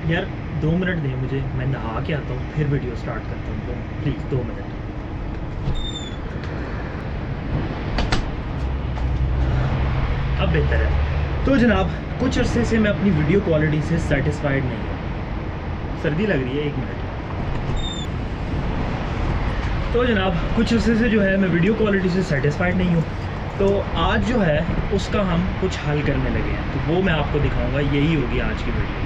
यार 2 मिनट दे मुझे, मैं नहा के आता हूँ फिर वीडियो स्टार्ट करता हूँ, तो प्लीज़ 2 मिनट। अब बेहतर है। तो जनाब कुछ अरसे से मैं अपनी वीडियो क्वालिटी से सेटिस्फाइड नहीं हूँ। सर्दी लग रही है, 1 मिनट। तो जनाब कुछ अरसे से जो है मैं वीडियो क्वालिटी से सेटिस्फाइड नहीं हूँ, तो आज जो है उसका हम कुछ हल करने लगे हैं, तो वो मैं आपको दिखाऊंगा। यही होगी आज की वीडियो।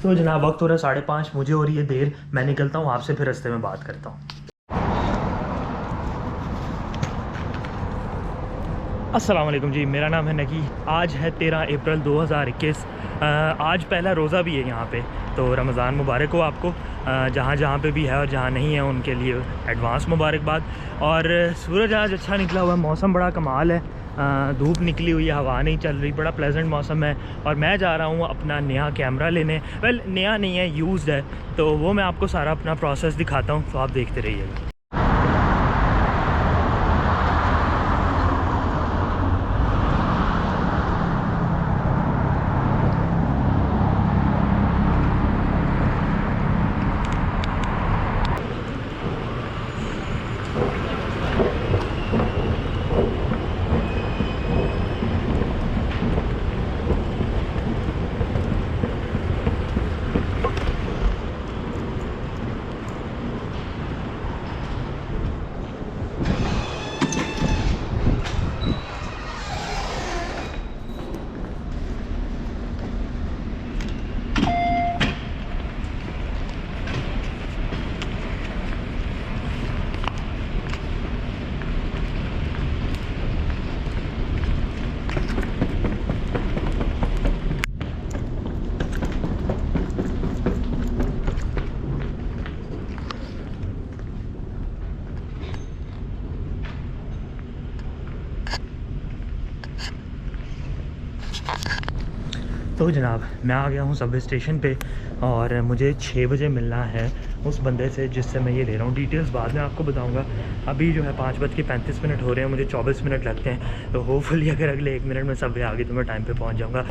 तो जनाब वक्त हो रहा है 5:30, मुझे हो रही है देर, मैं निकलता हूँ, आपसे फिर रास्ते में बात करता हूँ। अस्सलाम वालेकुम जी, मेरा नाम है नकी। आज है 13 अप्रैल 2021। आज पहला रोज़ा भी है यहाँ पे, तो रमज़ान मुबारक हो आपको। जहाँ जहाँ पे भी है और जहाँ नहीं है उनके लिए एडवांस मुबारकबाद। और सूरज आज अच्छा निकला हुआ है, मौसम बड़ा कमाल है। धूप निकली हुई है, हवा नहीं चल रही, बड़ा प्लेजेंट मौसम है। और मैं जा रहा हूँ अपना नया कैमरा लेने। वेल नया नहीं है, यूज्ड है, तो वो मैं आपको सारा अपना प्रोसेस दिखाता हूँ, तो आप देखते रहिएगा। तो जनाब मैं आ गया हूँ सबवे स्टेशन पे, और मुझे 6 बजे मिलना है उस बंदे से जिससे मैं ये ले रहा हूँ। डिटेल्स बाद में आपको बताऊँगा। अभी जो है 5:35 हो रहे हैं, मुझे 24 मिनट लगते हैं, तो होपफुली अगर अगले 1 मिनट में सबवे आ गई तो मैं टाइम पे पहुँच जाऊँगा।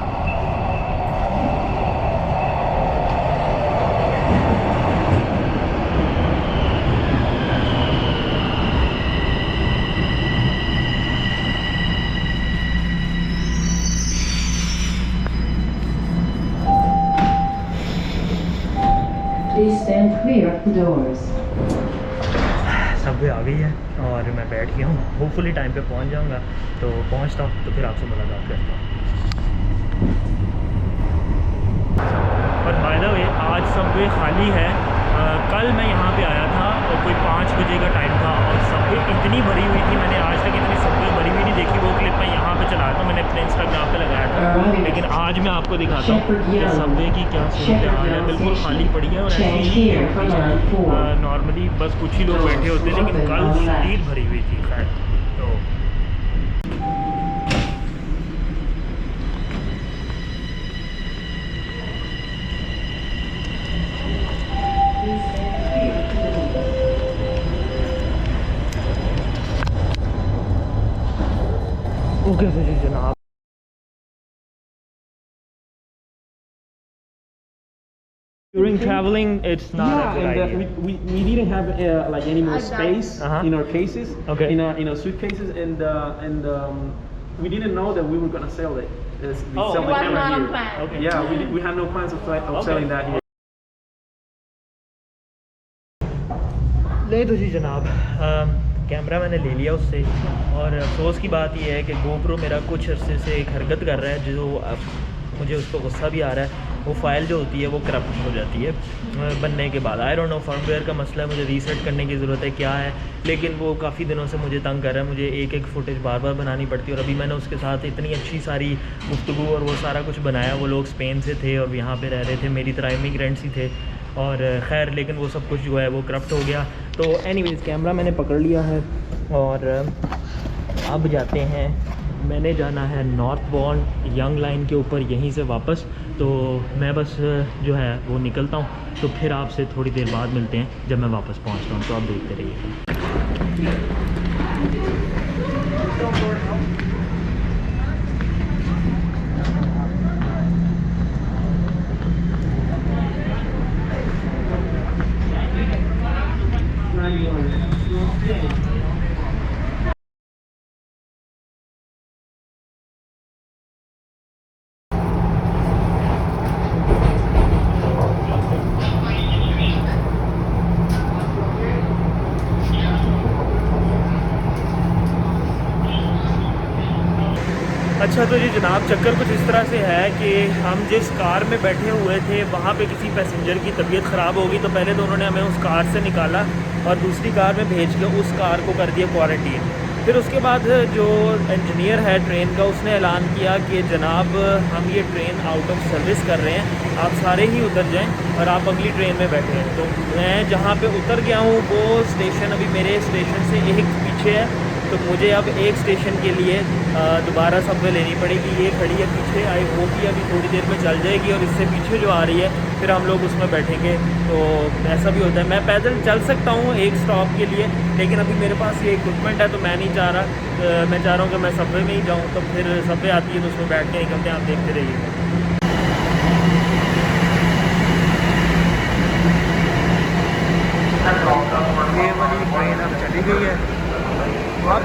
Please stand clear of the doors. Subway आ गई है और मैं बैठ गया हूँ, होपफुली टाइम पे पहुँच जाऊँगा। तो पहुँचता हूँ तो फिर आपसे मुलाकात करता हूँ। और बाय द वे आज सबवे खाली है। कल मैं यहाँ पे आया था और कोई 5 बजे का टाइम था और सबवे इतनी भरी हुई थी, मैंने आज तक इतनी सबवे भरी हुई नहीं देखी। वो क्लिप मैं यहाँ पे चलाया था, मैंने अपने इंस्टाग्राम पे लगाया था, लेकिन आज मैं आपको दिखाता हूँ कि सबवे की क्या सूरत हाल है। बिल्कुल खाली पड़ी है और ऐसी ही नॉर्मली बस कुछ ही लोग बैठे होते हैं, लेकिन कल शदीद भरी हुई थी। खैर तो ओके जी जनाब। During traveling, it's not a good and idea. we didn't have like any more space in our cases, Okay. in our suitcases, and we didn't know that we were gonna sell it. We Oh. sell It the was camera not on here. plan. Okay. Yeah, we had no plans of Okay. selling that here. ले तो जी जनाब, camera मैंने ले लिया उससे, और अफसोस की बात यह है कि गोप्रो मेरा कुछ अरसे से एक हरकत कर रहा है, जो अब मुझे उस पर गुस्सा भी आ रहा है। वो फ़ाइल जो होती है वो करप्ट हो जाती है बनने के बाद। आई डोंट नो, फर्मवेयर का मसला है, मुझे रीसेट करने की ज़रूरत है क्या है, लेकिन वो काफ़ी दिनों से मुझे तंग कर रहा है। मुझे एक एक फुटेज बार बार बनानी पड़ती है, और अभी मैंने उसके साथ इतनी अच्छी सारी गुफ्तगू और वो सारा कुछ बनाया। वो लोग स्पेन से थे और यहाँ पे रह रहे थे, मेरी तरह इमिग्रेंट्स ही थे, और खैर लेकिन वो सब कुछ जो है वो करप्ट हो गया। तो एनीवेज़ कैमरा मैंने पकड़ लिया है और अब जाते हैं। मैंने जाना है नॉर्थ बॉन्ड यंग लाइन के ऊपर, यहीं से वापस। तो मैं बस जो है वो निकलता हूँ, तो फिर आपसे थोड़ी देर बाद मिलते हैं जब मैं वापस पहुँचता हूँ, तो आप देखते रहिए। अच्छा तो जी जनाब, चक्कर कुछ इस तरह से है कि हम जिस कार में बैठे हुए थे वहाँ पे किसी पैसेंजर की तबीयत ख़राब होगी, तो पहले तो उन्होंने हमें उस कार से निकाला और दूसरी कार में भेज के उस कार को कर दिया क्वारंटीन। फिर उसके बाद जो इंजीनियर है ट्रेन का, उसने ऐलान किया कि जनाब हम ये ट्रेन आउट ऑफ सर्विस कर रहे हैं, आप सारे ही उतर जाएं और आप अगली ट्रेन में बैठे हैं। तो मैं जहाँ पे उतर गया हूँ वो स्टेशन अभी मेरे स्टेशन से एक पीछे है, तो मुझे अब एक स्टेशन के लिए दोबारा सबवे लेनी पड़ेगी। ये खड़ी है पीछे, आई होप कि अभी थोड़ी देर में चल जाएगी और इससे पीछे जो आ रही है फिर हम लोग उसमें बैठेंगे। तो ऐसा भी होता है, मैं पैदल चल सकता हूँ एक स्टॉप के लिए, लेकिन अभी मेरे पास ये इक्विपमेंट है तो मैं नहीं चाह रहा, मैं चाह रहा हूँ कि मैं सबवे में ही जाऊँ। तो फिर सबवे आती है तो उसमें बैठ के निकलते हैं, आप देखते रहिए। ये वाली ट्रेन अब चली गई है, अब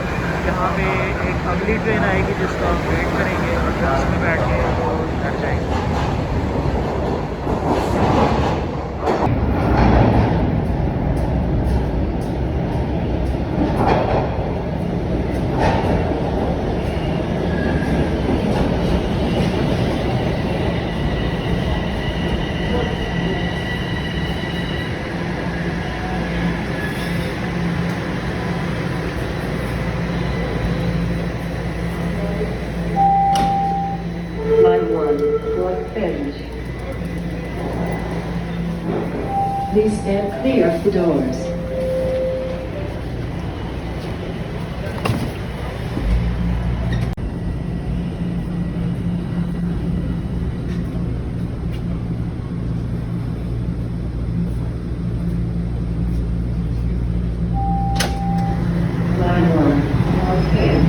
यहाँ पे एक अगली ट्रेन आएगी जिसका हम वेट करेंगे और फिर उसमें बैठ के वो घर जाएंगे। Line 1, North End. Please stand clear of the doors. Line 1, North End.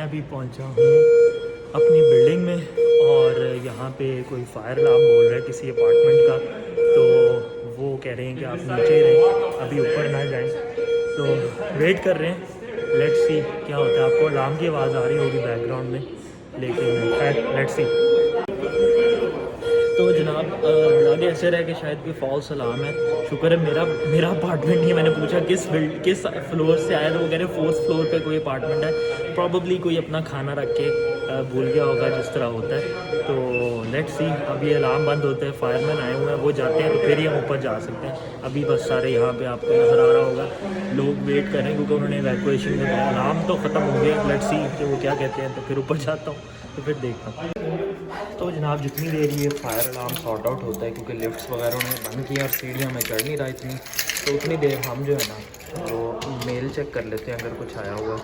अभी पहुंचा हूँ अपनी बिल्डिंग में और यहाँ पे कोई फायर अलार्म बोल रहा है किसी अपार्टमेंट का, तो वो कह रहे हैं कि आप नीचे ही रहें, अभी ऊपर ना जाएं। तो वेट कर रहे हैं, लेट्स सी क्या होता है। आपको अलार्म की आवाज़ आ रही होगी बैकग्राउंड में, लेकिन लेट्स सी। तो जनाब आगे ऐसे रह कि शायद कोई फॉल्स अलार्म है। शुक्र है मेरा अपार्टमेंट ही। मैंने पूछा किस फ्लोर से आया, तो वो कह रहे 4th फ्लोर पे कोई अपार्टमेंट है। प्रॉबली कोई अपना खाना रख के भूल गया होगा, जिस तरह होता है। तो लेट्स सी, अब ये अलार्म बंद होते हैं, फायरमैन आए हुए हैं, वो जाते हैं तो फिर ही हम ऊपर जा सकते हैं। अभी बस सारे यहाँ पे आपको नज़र आ रहा होगा, लोग वेट कर रहे हैं क्योंकि उन्होंने इवैक्यूएशन में अलार्म तो ख़त्म हो गया। लेट्स सी कि वो क्या कहते हैं, तो फिर ऊपर जाता हूँ तो फिर देखता हूँ। तो जनाब जितनी देर ये फायर अलार्म सॉर्ट आउट होता है, क्योंकि लिफ्ट्स वगैरह उन्होंने बंद किया और सीढ़ियाँ में चढ़ नहीं रहा इतनी, तो उतनी देर हम जो है ना वो मेल चेक कर लेते हैं अगर कुछ आया हुआ है।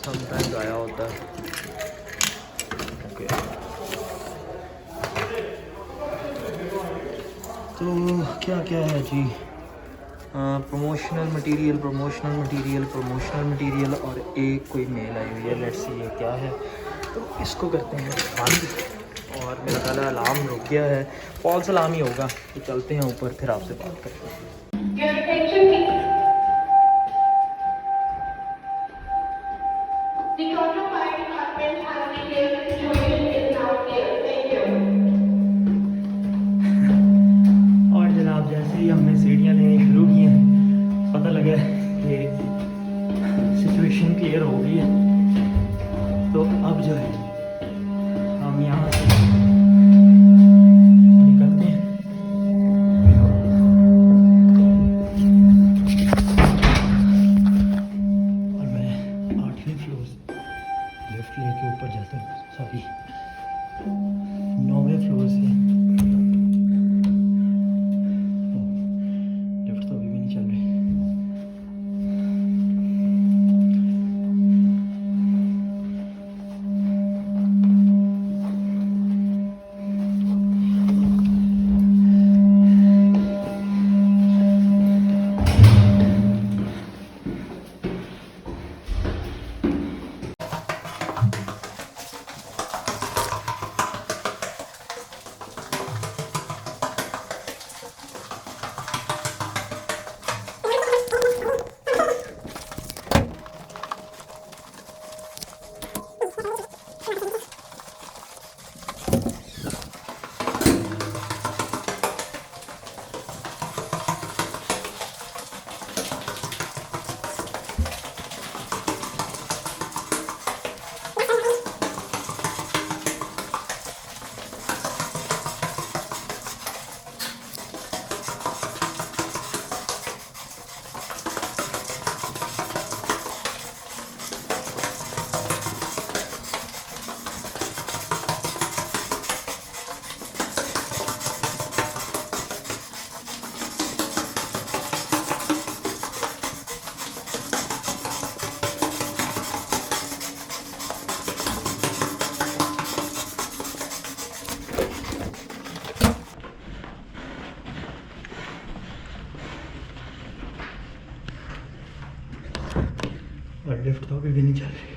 समटाइम्स आया होता है। ओके, तो क्या क्या है जी, प्रमोशनल मटेरियल और एक कोई मेल आई हुई है। लेट्स सी ये क्या है, तो इसको करते हैं बंद और मेरा ख्याल है अलार्म रुक गया है, फॉल्स अलार्म ही होगा। तो चलते हैं ऊपर, फिर आपसे बात करते हैं। लिफ्ट लेके ऊपर जाता हूँ। सॉरी, 9वें फ्लोर से। लिफ्ट तो अभी भी नहीं चल रही। और लिफ्ट तो अभी भी नहीं चल रही।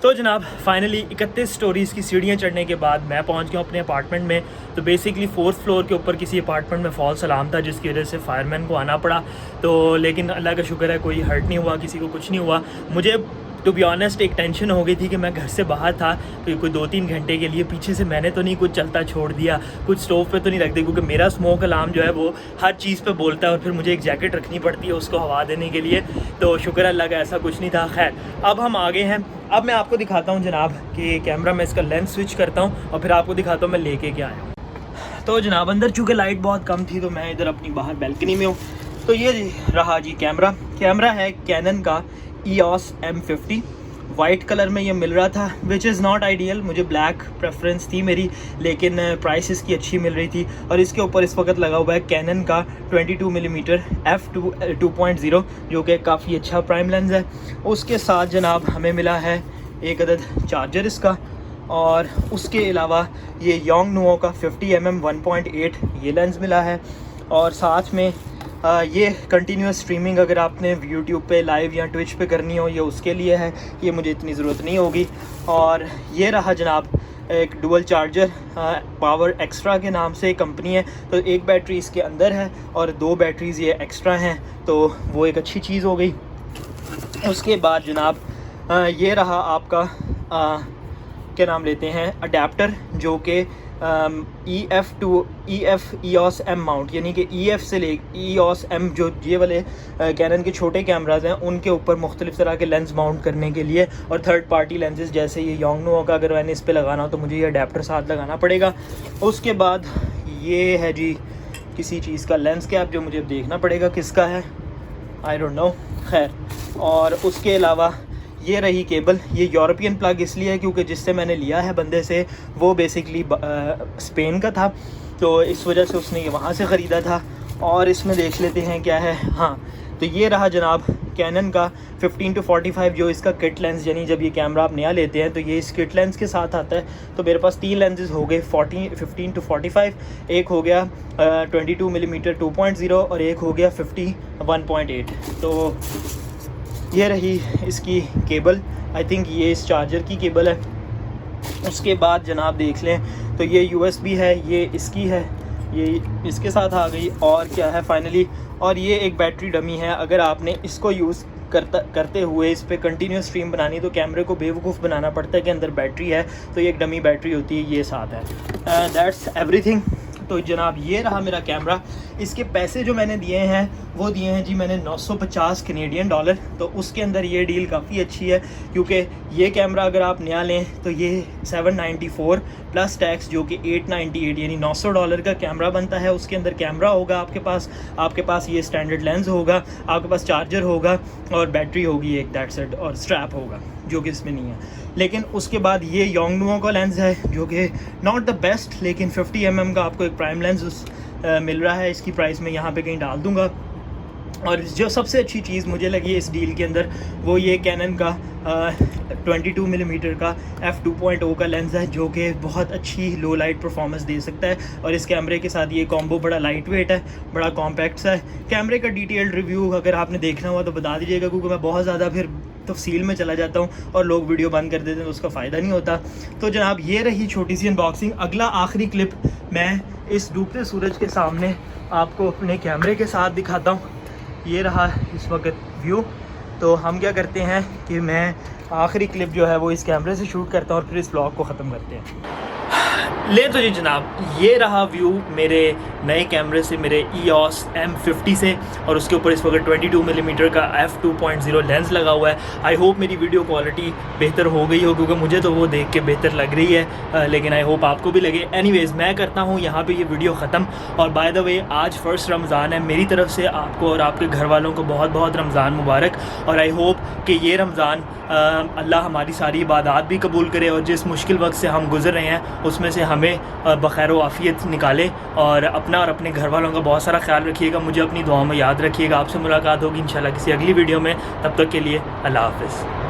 तो जनाब फाइनली 31 स्टोरीज़ की सीढ़ियाँ चढ़ने के बाद मैं पहुंच गया अपने अपार्टमेंट में। तो बेसिकली 4th फ्लोर के ऊपर किसी अपार्टमेंट में फॉल्स अलार्म था, जिसकी वजह से फायरमैन को आना पड़ा। तो लेकिन अल्लाह का शुक्र है कोई हर्ट नहीं हुआ, किसी को कुछ नहीं हुआ। मुझे टू बी ऑनेस्ट एक टेंशन हो गई थी कि मैं घर से बाहर था तो कोई 2-3 घंटे के लिए पीछे से मैंने तो नहीं कुछ चलता छोड़ दिया, कुछ स्टोव पे तो नहीं रख दिया, क्योंकि मेरा स्मोक अलार्म जो है वो हर चीज़ पे बोलता है और फिर मुझे एक जैकेट रखनी पड़ती है उसको हवा देने के लिए। तो शुक्र अल्लाह का ऐसा कुछ नहीं था। खैर अब हम आगे हैं। अब मैं आपको दिखाता हूँ जनाब कि कैमरा में इसका लेंस स्विच करता हूँ और फिर आपको दिखाता हूँ मैं लेके क्या आया हूँ। तो जनाब अंदर चूँकि लाइट बहुत कम थी तो मैं इधर अपनी बाहर बैल्कनी में हूँ। तो ये रहा जी कैमरा है कैनन का EOS M50 वाइट कलर में ये मिल रहा था, विच इज़ नॉट आइडियल। मुझे ब्लैक प्रेफरेंस थी मेरी, लेकिन प्राइस इसकी अच्छी मिल रही थी। और इसके ऊपर इस वक्त लगा हुआ है कैनन का 22mm f2.0 जो कि काफ़ी अच्छा प्राइम लेंस है। उसके साथ जनाब हमें मिला है एक अदद चार्जर इसका, और उसके अलावा ये योंगनुओ का 50mm 1.8 ये लेंस मिला है। और साथ में ये कंटिन्यूस स्ट्रीमिंग अगर आपने यूट्यूब पे लाइव या ट्विच पे करनी हो ये उसके लिए है, ये मुझे इतनी ज़रूरत नहीं होगी। और ये रहा जनाब एक डुअल चार्जर, पावर एक्स्ट्रा के नाम से कंपनी है। तो एक बैटरी इसके अंदर है और 2 बैटरीज़ ये एक्स्ट्रा हैं, तो वो एक अच्छी चीज़ हो गई। उसके बाद जनाब ये रहा आपका क्या नाम लेते हैं अडेप्टर, जो कि EOS M माउंट, यानी कि EF से ले EOS M जो ये वाले कैनन के छोटे कैमराज हैं उनके ऊपर मुख्तलिफ़ तरह के लेंस माउंट करने के लिए, और थर्ड पार्टी लेंसेज जैसे ये योंगनुओ का अगर मैंने इस पे लगाना हो तो मुझे ये अडेप्टर साथ लगाना पड़ेगा। उसके बाद ये है जी किसी चीज़ का लेंस कैप जो मुझे देखना पड़ेगा किसका है, आई डोंट नो। खैर, और उसके अलावा ये रही केबल। ये यूरोपियन प्लग इसलिए है क्योंकि जिससे मैंने लिया है बंदे से वो बेसिकली स्पेन का था, तो इस वजह से उसने ये वहाँ से ख़रीदा था। और इसमें देख लेते हैं क्या है। हाँ, तो ये रहा जनाब कैनन का 15-45 जो इसका किट लेंस, यानी जब ये कैमरा आप नया लेते हैं तो ये इस किट लेंस के साथ आता है। तो मेरे पास 3 लेंसेज हो गए 15-45, एक हो गया 22mm 2.0 और एक हो गया 50 1.8। तो ये रही इसकी केबल, आई थिंक ये इस चार्जर की केबल है। उसके बाद जनाब देख लें तो ये USB है, ये इसकी है, ये इसके साथ आ गई। और क्या है फाइनली, और ये एक बैटरी डमी है। अगर आपने इसको यूज़ करते हुए इस पर कंटिन्यूस स्ट्रीम बनानी तो कैमरे को बेवकूफ़ बनाना पड़ता है कि अंदर बैटरी है, तो ये एक डमी बैटरी होती है, ये साथ है। That's everything. तो जनाब ये रहा मेरा कैमरा। इसके पैसे जो मैंने दिए हैं वो दिए हैं जी मैंने 950 कैनेडियन डॉलर। तो उसके अंदर ये डील काफ़ी अच्छी है, क्योंकि ये कैमरा अगर आप नया लें तो ये 794 प्लस टैक्स जो कि 898 यानी $900 का कैमरा बनता है। उसके अंदर कैमरा होगा आपके पास ये स्टैंडर्ड लेंस होगा, आपके पास चार्जर होगा और बैटरी होगी एक दैट सेट, और स्ट्रैप होगा जो कि इसमें नहीं है। लेकिन उसके बाद ये योंगनुओ का लेंस है जो कि नॉट द बेस्ट, लेकिन 50 mm का आपको एक प्राइम लेंस मिल रहा है। इसकी प्राइस मैं यहाँ पे कहीं डाल दूँगा। और जो सबसे अच्छी चीज़ मुझे लगी है इस डील के अंदर वो ये कैनन का 22 मिलीमीटर का f2.0 का लेंस है, जो कि बहुत अच्छी लो लाइट परफॉर्मेंस दे सकता है। और इस कैमरे के साथ ये कॉम्बो बड़ा लाइट वेट है, बड़ा कॉम्पैक्ट है। कैमरे का डिटेल्ड रिव्यू अगर आपने देखना हुआ तो बता दीजिएगा, क्योंकि मैं बहुत ज़्यादा फिर तफसील में चला जाता हूँ और लोग वीडियो बंद कर देते हैं तो उसका फ़ायदा नहीं होता। तो जनाब ये रही छोटी सी अनबॉक्सिंग। अगला आखिरी क्लिप मैं इस डूबते सूरज के सामने आपको अपने कैमरे के साथ दिखाता हूँ। ये रहा इस वक्त व्यू। तो हम क्या करते हैं कि मैं आखिरी क्लिप जो है वो इस कैमरे से शूट करता हूँ और फिर इस ब्लॉग को ख़त्म करते हैं। ले तो जी जनाब ये रहा व्यू मेरे नए कैमरे से, मेरे EOS M50 से, और उसके ऊपर इस वक्त 22 मिलीमीटर का f2.0 लेंस लगा हुआ है। आई होप मेरी वीडियो क्वालिटी बेहतर हो गई हो, क्योंकि मुझे तो वो देख के बेहतर लग रही है, लेकिन आई होप आपको भी लगे। एनीवेज़ मैं करता हूँ यहाँ पे ये वीडियो ख़त्म। और बाय द वे आज फ़र्स्ट रमज़ान है, मेरी तरफ से आपको और आपके घर वालों को बहुत बहुत रमज़ान मुबारक। और आई होप कि ये रमज़ान अल्लाह हमारी सारी इबादत भी कबूल करे और जिस मुश्किल वक्त से हम गुज़र रहे हैं उसमें से हमें बखैर व आफ़ियत निकाले। और अपना और अपने घर वालों का बहुत सारा ख्याल रखिएगा, मुझे अपनी दुआ में याद रखिएगा। आपसे मुलाकात होगी इंशाल्लाह किसी अगली वीडियो में। तब तक के लिए अल्लाह हाफ़िज़।